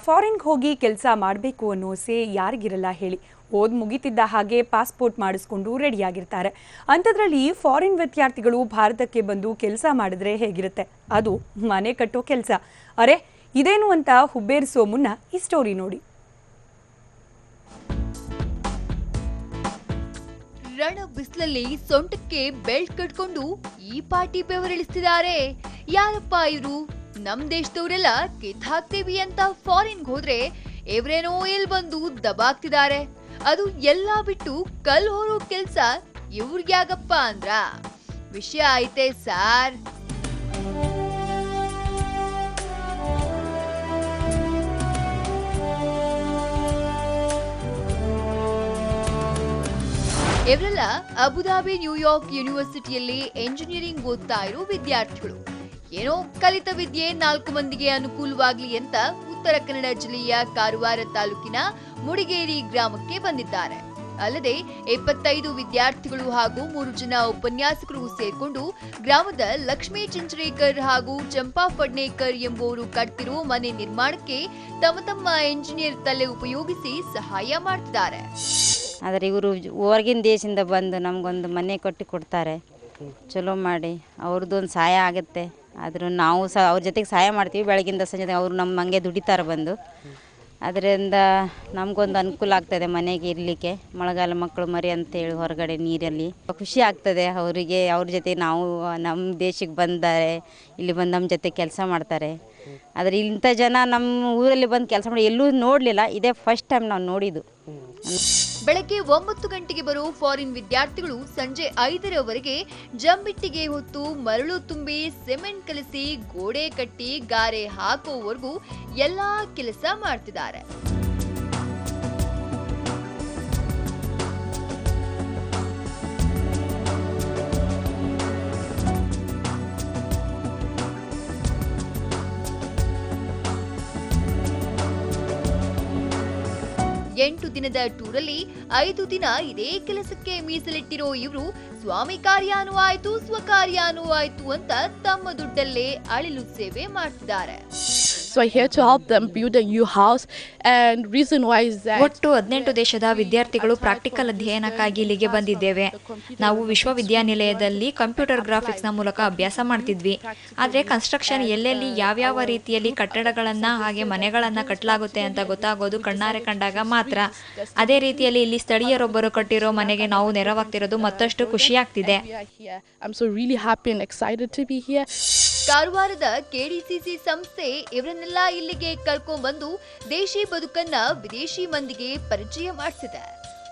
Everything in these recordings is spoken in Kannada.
ಫಾರಿನ್ಗೆ ಹೋಗಿ ಕೆಲಸ ಮಾಡಬೇಕು ಅನ್ನೋ ಸೇ ಯಾರಿಗಿರಲ್ಲ ಹೇಳಿ. ಓದ್ ಮುಗಿತಿದ್ದ ಹಾಗೆ ಪಾಸ್ಪೋರ್ಟ್ ಮಾಡಿಸ್ಕೊಂಡು ರೆಡಿಯಾಗಿರ್ತಾರೆ. ಅಂಥದ್ರಲ್ಲಿ ಫಾರಿನ್ ವಿದ್ಯಾರ್ಥಿಗಳು ಭಾರತಕ್ಕೆ ಬಂದು ಕೆಲಸ ಮಾಡಿದ್ರೆ ಹೇಗಿರುತ್ತೆ? ಅದು ಮನೆ ಕಟ್ಟೋ ಕೆಲಸ. ಅರೆ ಇದೇನು ಅಂತ ಹುಬ್ಬೇರಿಸೋ ಮುನ್ನ ಈ ಸ್ಟೋರಿ ನೋಡಿ. ರಣ ಬಿಸಿಲಲ್ಲಿ ಸೊಂಟಕ್ಕೆ ಬೆಲ್ಟ್ ಕಟ್ಕೊಂಡು ಈ ಪಾರ್ಟಿ ಬೆವರಿಳಿಸ್ತಿದ್ದಾರೆ. ಯಾರಪ್ಪ ಇವರು? ನಮ್ ದೇಶದವರೆಲ್ಲ ಕಿತ್ ಹಾಕ್ತೀವಿ ಅಂತ ಫಾರಿನ್ಗೆ ಹೋದ್ರೆ ಇವರೇನೋ ಇಲ್ಲಿ ಬಂದು ದಬಾಕ್ತಿದ್ದಾರೆ. ಅದು ಎಲ್ಲಾ ಬಿಟ್ಟು ಕಲ್ ಹೊರೋ ಕೆಲ್ಸ ಇವ್ರಿಗ್ಯಾಗಪ್ಪ ಅಂದ್ರ ವಿಷಯ ಐತೆ ಸಾರ್. ಇವರೆಲ್ಲ ಅಬುಧಾಬಿ ನ್ಯೂಯಾರ್ಕ್ ಯೂನಿವರ್ಸಿಟಿಯಲ್ಲಿ ಎಂಜಿನಿಯರಿಂಗ್ ಓದ್ತಾ ಇರೋ ವಿದ್ಯಾರ್ಥಿಗಳು. ಏನೋ ಕಲಿತ ವಿದ್ಯೆ 4 ಮಂದಿಗೆ ಅನುಕೂಲವಾಗ್ಲಿ ಅಂತ ಉತ್ತರ ಕನ್ನಡ ಜಿಲ್ಲೆಯ ಕಾರವಾರ ತಾಲೂಕಿನ ಮುಡಿಗೇರಿ ಗ್ರಾಮಕ್ಕೆ ಬಂದಿದ್ದಾರೆ. ಅಲ್ಲದೆ 25 ವಿದ್ಯಾರ್ಥಿಗಳು ಹಾಗೂ 3 ಜನ ಉಪನ್ಯಾಸಕರು ಸೇರ್ಕೊಂಡು ಗ್ರಾಮದ ಲಕ್ಷ್ಮೀ ಚಿಂಚರೇಕರ್ ಹಾಗೂ ಚಂಪಾ ಫಡ್ನೇಕರ್ ಎಂಬುವರು ಕಟ್ತಿರೋ ಮನೆ ನಿರ್ಮಾಣಕ್ಕೆ ತಮ್ಮ ಎಂಜಿನಿಯರ್ ತಲೆ ಉಪಯೋಗಿಸಿ ಸಹಾಯ ಮಾಡ್ತಿದ್ದಾರೆ. ಆದರೆ ಇವರು ಹೊರಗಿನ ದೇಶದಿಂದ ಬಂದು ನಮಗೊಂದು ಮನೆ ಕೊಡ್ತಾರೆ. ಚಲೋ ಮಾಡಿ ಅವ್ರದ್ದೊಂದು ಸಹಾಯ ಆಗುತ್ತೆ. ಆದರೂ ನಾವು ಸಹ ಅವ್ರ ಜೊತೆಗೆ ಸಹಾಯ ಮಾಡ್ತೀವಿ. ಬೆಳಗಿಂದ ಸಂಜೆ ಅವರು ನಮ್ಮ ಹಂಗೆ ದುಡಿತಾರೆ ಬಂದು. ಅದರಿಂದ ನಮಗೊಂದು ಅನುಕೂಲ ಆಗ್ತದೆ ಮನೆಗೆ ಇರಲಿಕ್ಕೆ. ಮಳೆಗಾಲ ಮಕ್ಕಳು ಮರಿ ಅಂತೇಳಿ ಹೊರಗಡೆ ನೀರಲ್ಲಿ ಖುಷಿ ಆಗ್ತದೆ ಅವರಿಗೆ. ಅವ್ರ ಜೊತೆ ನಾವು ನಮ್ಮ ದೇಶಕ್ಕೆ ಬಂದರೆ ಇಲ್ಲಿ ಬಂದು ನಮ್ಮ ಜೊತೆ ಕೆಲಸ ಮಾಡ್ತಾರೆ. ಆದರೆ ಇಂಥ ಜನ ನಮ್ಮ ಊರಲ್ಲಿ ಬಂದು ಕೆಲಸ ಮಾಡಿ ಎಲ್ಲೂ ನೋಡಲಿಲ್ಲ. ಇದೇ ಫಸ್ಟ್ ಟೈಮ್ ನಾವು ನೋಡಿದ್ದು. ಬೆಳಗ್ಗೆ 9 ಗಂಟೆಗೆ ಬರೋ ಫಾರಿನ್ ವಿದ್ಯಾರ್ಥಿಗಳು ಸಂಜೆ 5ರವರೆಗೆ ಜಂಬಿಟ್ಟಿಗೆ ಹೊತ್ತು ಮರಳು ತುಂಬಿ ಸಿಮೆಂಟ್ ಕಲಸಿ ಗೋಡೆ ಕಟ್ಟಿ ಗಾರೆ ಹಾಕೋವರೆಗೂ ಎಲ್ಲಾ ಕೆಲಸ ಮಾಡ್ತಿದ್ದಾರೆ. ಎಂಟು ದಿನದ ಟೂರಲ್ಲಿ 5 ದಿನ ಇದೇ ಕೆಲಸಕ್ಕೆ ಮೀಸಲಿಟ್ಟಿರೋ ಇವರು ಸ್ವಾಮಿ ಕಾರ್ಯಾನೂ ಆಯ್ತು ಸ್ವಕಾರ್ಯಾನೂ ಆಯ್ತು ಅಂತ ತಮ್ಮ ದುಡ್ಡಲ್ಲೇ ಅಳಿಲು ಸೇವೆ ಮಾಡ್ತಿದ್ದಾರೆ. So I'm here to help them build a new house, and reason why is that ಒಟ್ಟು 18 ದೇಶದ ವಿದ್ಯಾರ್ಥಿಗಳು ಪ್ರಾಕ್ಟಿಕಲ್ ಅಧ್ಯಯನಕ್ಕಾಗಿ ಇಲ್ಲಿಗೆ ಬಂದಿದ್ದೇವೆ. ನಾವು ವಿಶ್ವವಿದ್ಯಾನಿಲಯದಲ್ಲಿ ಕಂಪ್ಯೂಟರ್ ಗ್ರಾಫಿಕ್ಸ್ ನ ಮೂಲಕ ಅಭ್ಯಾಸ ಮಾಡ್ತಿದ್ವಿ. ಆದರೆ ಕನ್ಸ್ಟ್ರಕ್ಷನ್ ಎಲ್ಲೆಲ್ಲಿ ಯಾವ್ಯಾವ ರೀತಿಯಲ್ಲಿ ಕಟ್ಟಡಗಳನ್ನ ಹಾಗೆ ಮನೆಗಳನ್ನ ಕಟ್ಟಲಾಗುತ್ತೆ ಅಂತ ಗೊತ್ತಾಗೋದು ಕಣ್ಣಾರೆ ಕಂಡಾಗ ಮಾತ್ರ. ಅದೇ ರೀತಿಯಲ್ಲಿ ಇಲ್ಲಿ ಸ್ಥಳೀಯರೊಬ್ಬರು ಕಟ್ಟಿರೋ ಮನೆಗೆ ನಾವು ನೆರವಾಗ್ತಿರೋದು ಮತ್ತಷ್ಟು ಖುಷಿ ಆಗ್ತಿದೆ. I'm so really happy and excited to be here. ಕಾರವಾರದ ಕೆಡಿಸಿಸಿ ಸಂಸ್ಥೆ ಇವರನ್ನೆಲ್ಲ ಇಲ್ಲಿಗೆ ಕರ್ಕೊಂಡ್ಬಂದು ದೇಶಿ ಬದುಕನ್ನ ವಿದೇಶಿ ಮಂದಿಗೆ ಪರಿಚಯ ಮಾಡಿಸಿದೆ.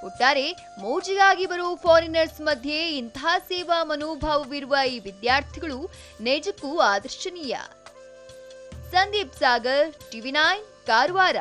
ಒಟ್ಟಾರೆ ಮೋಜಿಗಾಗಿ ಬರೋ ಫಾರಿನರ್ಸ್ ಮಧ್ಯೆ ಇಂಥ ಸೇವಾ ಮನೋಭಾವವಿರುವ ಈ ವಿದ್ಯಾರ್ಥಿಗಳು ನಿಜಕ್ಕೂ ಆದರ್ಶನೀಯ. ಸಂದೀಪ್ ಸಾಗರ್, TV9 ಕಾರವಾರ.